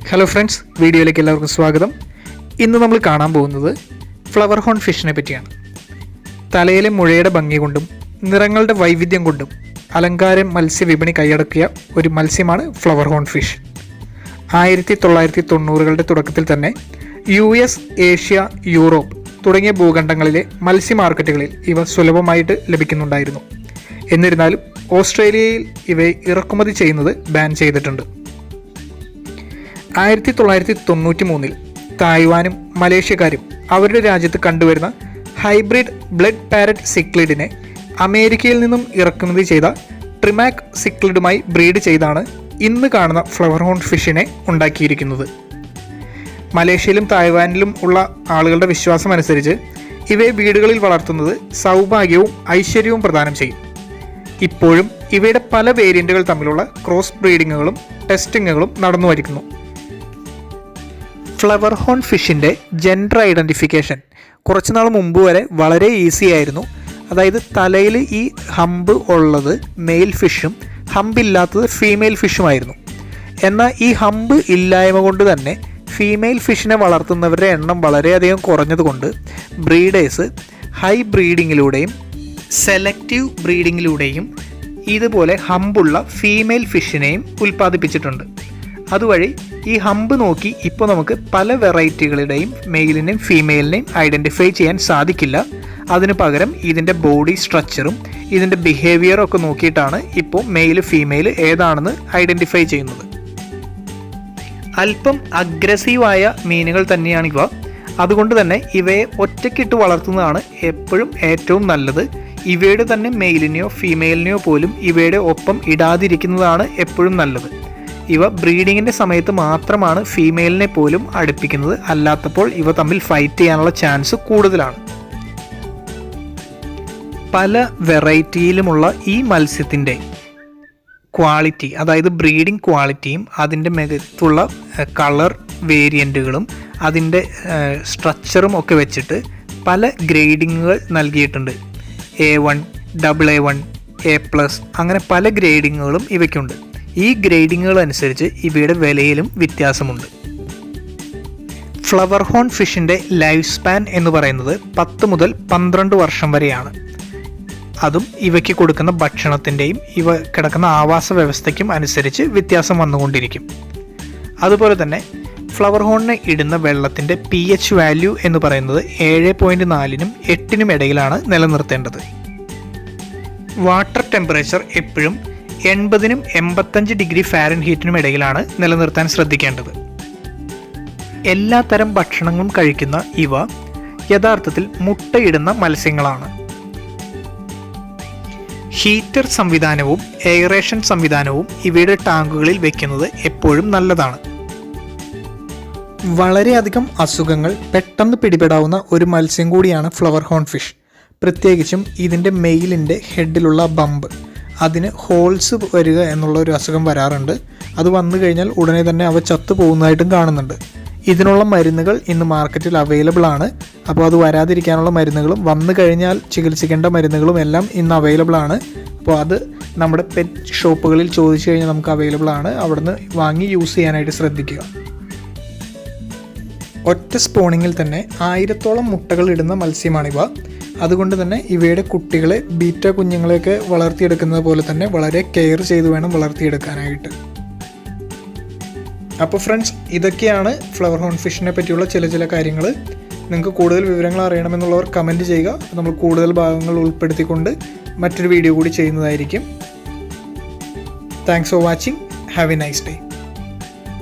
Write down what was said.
Hello friends, വീഡിയോയിലേക്ക് എല്ലാവർക്കും സ്വാഗതം. ഇന്ന് നമ്മൾ കാണാൻ പോകുന്നത് ഫ്ലവർ ഹോൺ ഫിഷിനെ പറ്റിയാണ്. തലയിലെ മുഴയുടെ ഭംഗി കൊണ്ടും നിറങ്ങളുടെ വൈവിധ്യം കൊണ്ടും അലങ്കാരം മത്സ്യവിപണി കൈയടക്കിയ ഒരു മത്സ്യമാണ് ഫ്ലവർ ഹോൺ ഫിഷ്. 1990കളുടെ തുടക്കത്തിൽ തന്നെ US, ഏഷ്യ, യൂറോപ്പ് തുടങ്ങിയ ഭൂഖണ്ഡങ്ങളിലെ മത്സ്യ മാർക്കറ്റുകളിൽ ഇവ സുലഭമായിട്ട് ലഭിക്കുന്നുണ്ടായിരുന്നു. എന്നിരുന്നാലും ഓസ്ട്രേലിയയിൽ ഇവയെ ഇറക്കുമതി ചെയ്യുന്നത് ബാൻ ചെയ്തിട്ടുണ്ട്. 1993 തായ്വാനും മലേഷ്യക്കാരും അവരുടെ രാജ്യത്ത് കണ്ടുവരുന്ന ഹൈബ്രിഡ് ബ്ലഡ് പാരറ്റ് സിക്ലിഡിനെ അമേരിക്കയിൽ നിന്നും ഇറക്കുമതി ചെയ്ത ട്രിമാക് സിക്ലിഡുമായി ബ്രീഡ് ചെയ്താണ് ഇന്ന് കാണുന്ന ഫ്ലവർ ഹോൺ ഫിഷിനെ ഉണ്ടാക്കിയിരിക്കുന്നത്. മലേഷ്യയിലും തായ്വാനിലും ഉള്ള ആളുകളുടെ വിശ്വാസം അനുസരിച്ച് ഇവയെ വീടുകളിൽ വളർത്തുന്നത് സൗഭാഗ്യവും ഐശ്വര്യവും പ്രദാനം ചെയ്യും. ഇപ്പോഴും ഇവയുടെ പല വേരിയൻറ്റുകൾ തമ്മിലുള്ള ക്രോസ് ബ്രീഡിങ്ങുകളും ടെസ്റ്റിങ്ങുകളും നടന്നു വരിക്കുന്നു. ഫ്ലവർ ഹോൺ ഫിഷിൻ്റെ ജെൻഡർ ഐഡൻറ്റിഫിക്കേഷൻ കുറച്ചുനാൾ മുമ്പ് വരെ വളരെ ഈസി ആയിരുന്നു. അതായത് തലയിൽ ഈ ഹമ്പ് ഉള്ളത് മെയിൽ ഫിഷും ഹമ്പില്ലാത്തത് ഫീമെയിൽ ഫിഷുമായിരുന്നു. എന്നാൽ ഈ ഹമ്പ് ഇല്ലായ്മ കൊണ്ട് തന്നെ ഫീമെയിൽ ഫിഷിനെ വളർത്തുന്നവരുടെ എണ്ണം വളരെയധികം കുറഞ്ഞതുകൊണ്ട് ബ്രീഡേഴ്സ് ഹൈ ബ്രീഡിങ്ങിലൂടെയും സെലക്റ്റീവ് ബ്രീഡിങ്ങിലൂടെയും ഇതുപോലെ ഹമ്പുള്ള ഫീമെയിൽ ഫിഷിനെയും ഉൽപ്പാദിപ്പിച്ചിട്ടുണ്ട്. അതുവഴി ഈ ഹമ്പ് നോക്കി ഇപ്പോൾ നമുക്ക് പല വെറൈറ്റികളുടെയും മെയിലിനെയും ഫീമെയിലിനെയും ഐഡൻറ്റിഫൈ ചെയ്യാൻ സാധിക്കില്ല. അതിനു പകരം ഇതിൻ്റെ ബോഡി സ്ട്രക്ചറും ഇതിൻ്റെ ബിഹേവിയറും ഒക്കെ നോക്കിയിട്ടാണ് ഇപ്പോൾ മെയിൽ ഫീമെയിൽ ഏതാണെന്ന് ഐഡൻറ്റിഫൈ ചെയ്യുന്നത്. അല്പം അഗ്രസീവായ മീനുകൾ തന്നെയാണിവ. അതുകൊണ്ട് തന്നെ ഇവയെ ഒറ്റയ്ക്കിട്ട് വളർത്തുന്നതാണ് എപ്പോഴും ഏറ്റവും നല്ലത്. ഇവയുടെ തന്നെ മെയിലിനെയോ ഫീമെയിലിനെയോ പോലും ഇവയുടെ ഒപ്പം ഇടാതിരിക്കുന്നതാണ് എപ്പോഴും നല്ലത്. ഇവ ബ്രീഡിങ്ങിൻ്റെ സമയത്ത് മാത്രമാണ് ഫീമെയിലിനെ പോലും അടുപ്പിക്കുന്നത്. അല്ലാത്തപ്പോൾ ഇവ തമ്മിൽ ഫൈറ്റ് ചെയ്യാനുള്ള ചാൻസ് കൂടുതലാണ്. പല വെറൈറ്റിയിലുമുള്ള ഈ മത്സ്യത്തിൻ്റെ ക്വാളിറ്റി, അതായത് ബ്രീഡിംഗ് ക്വാളിറ്റിയും അതിൻ്റെ മികത്തുള്ള കളർ വേരിയൻറ്റുകളും അതിൻ്റെ സ്ട്രക്ചറും ഒക്കെ വെച്ചിട്ട് പല ഗ്രേഡിങ്ങുകൾ നൽകിയിട്ടുണ്ട്. A1, AA1, A+, അങ്ങനെ പല ഗ്രേഡിങ്ങുകളും ഇവയ്ക്കുണ്ട്. ഈ ഗ്രേഡിങ്ങുകൾ അനുസരിച്ച് ഇവയുടെ വിലയിലും വ്യത്യാസമുണ്ട്. ഫ്ലവർ ഹോൺ ഫിഷിൻ്റെ ലൈഫ് സ്പാൻ എന്ന് പറയുന്നത് 10 മുതൽ 12 വർഷം വരെയാണ്. അതും ഇവയ്ക്ക് കൊടുക്കുന്ന ഭക്ഷണത്തിൻ്റെയും ഇവ കിടക്കുന്ന ആവാസ വ്യവസ്ഥയ്ക്കും അനുസരിച്ച് വ്യത്യാസം വന്നുകൊണ്ടിരിക്കും. അതുപോലെ തന്നെ ഫ്ലവർ ഹോണിന് ഇടുന്ന വെള്ളത്തിൻ്റെ pH വാല്യൂ എന്ന് പറയുന്നത് 7.4നും 8നും ഇടയിലാണ് നിലനിർത്തേണ്ടത്. വാട്ടർ ടെമ്പറേച്ചർ എപ്പോഴും 80നും 85 ഡിഗ്രി ഫാരൻഹീറ്റിനും ഇടയിലാണ് നിലനിർത്താൻ ശ്രദ്ധിക്കേണ്ടത്. എല്ലാ തരം ഭക്ഷണങ്ങളും കഴിക്കുന്ന ഇവ യഥാർത്ഥത്തിൽ മുട്ടയിടുന്ന മത്സ്യങ്ങളാണ്. ഹീറ്റർ സംവിധാനവും എയറേഷൻ സംവിധാനവും ഇവയുടെ ടാങ്കുകളിൽ വയ്ക്കുന്നത് എപ്പോഴും നല്ലതാണ്. വളരെയധികം അസുഖങ്ങൾ പെട്ടെന്ന് പിടിപെടാവുന്ന ഒരു മത്സ്യം കൂടിയാണ് ഫ്ലവർ ഹോൺ ഫിഷ്. പ്രത്യേകിച്ചും ഇതിൻ്റെ മെയിലിൻ്റെ ഹെഡിലുള്ള ബമ്പ്, അതിന് ഹോൾസ് വരിക എന്നുള്ള ഒരു അസുഖം വരാറുണ്ട്. അത് വന്നു കഴിഞ്ഞാൽ ഉടനെ തന്നെ അവ ചത്തു പോകുന്നതായിട്ടും കാണുന്നുണ്ട്. ഇതിനുള്ള മരുന്നുകൾ ഇന്ന് മാർക്കറ്റിൽ അവൈലബിൾ ആണ്. അപ്പോൾ അത് വരാതിരിക്കാനുള്ള മരുന്നുകളും വന്നു കഴിഞ്ഞാൽ ചികിത്സിക്കേണ്ട മരുന്നുകളും എല്ലാം ഇന്ന് അവൈലബിൾ ആണ്. അപ്പോൾ അത് നമ്മുടെ പെറ്റ് ഷോപ്പുകളിൽ ചോദിച്ചു കഴിഞ്ഞാൽ നമുക്ക് അവൈലബിൾ ആണ്. അവിടുന്ന് വാങ്ങി യൂസ് ചെയ്യാനായിട്ട് ശ്രദ്ധിക്കുക. ഒറ്റ സ്പോണിങ്ങിൽ തന്നെ 1000ഓളം മുട്ടകൾ ഇടുന്ന മത്സ്യമാണിവ. അതുകൊണ്ട് തന്നെ ഇവയുടെ കുട്ടികളെ ബീറ്റ കുഞ്ഞുങ്ങളെയൊക്കെ വളർത്തിയെടുക്കുന്നത് പോലെ തന്നെ വളരെ കെയർ ചെയ്ത് വേണം വളർത്തിയെടുക്കാനായിട്ട്. അപ്പോൾ ഫ്രണ്ട്സ്, ഇതൊക്കെയാണ് ഫ്ലവർ ഹോൺ ഫിഷിനെ പറ്റിയുള്ള ചില കാര്യങ്ങൾ. നിങ്ങൾക്ക് കൂടുതൽ വിവരങ്ങൾ അറിയണമെന്നുള്ളവർ കമൻറ്റ് ചെയ്യുക. നമ്മൾ കൂടുതൽ ഭാഗങ്ങൾ ഉൾപ്പെടുത്തിക്കൊണ്ട് മറ്റൊരു വീഡിയോ കൂടി ചെയ്യുന്നതായിരിക്കും. Thanks for watching. Have A nice day.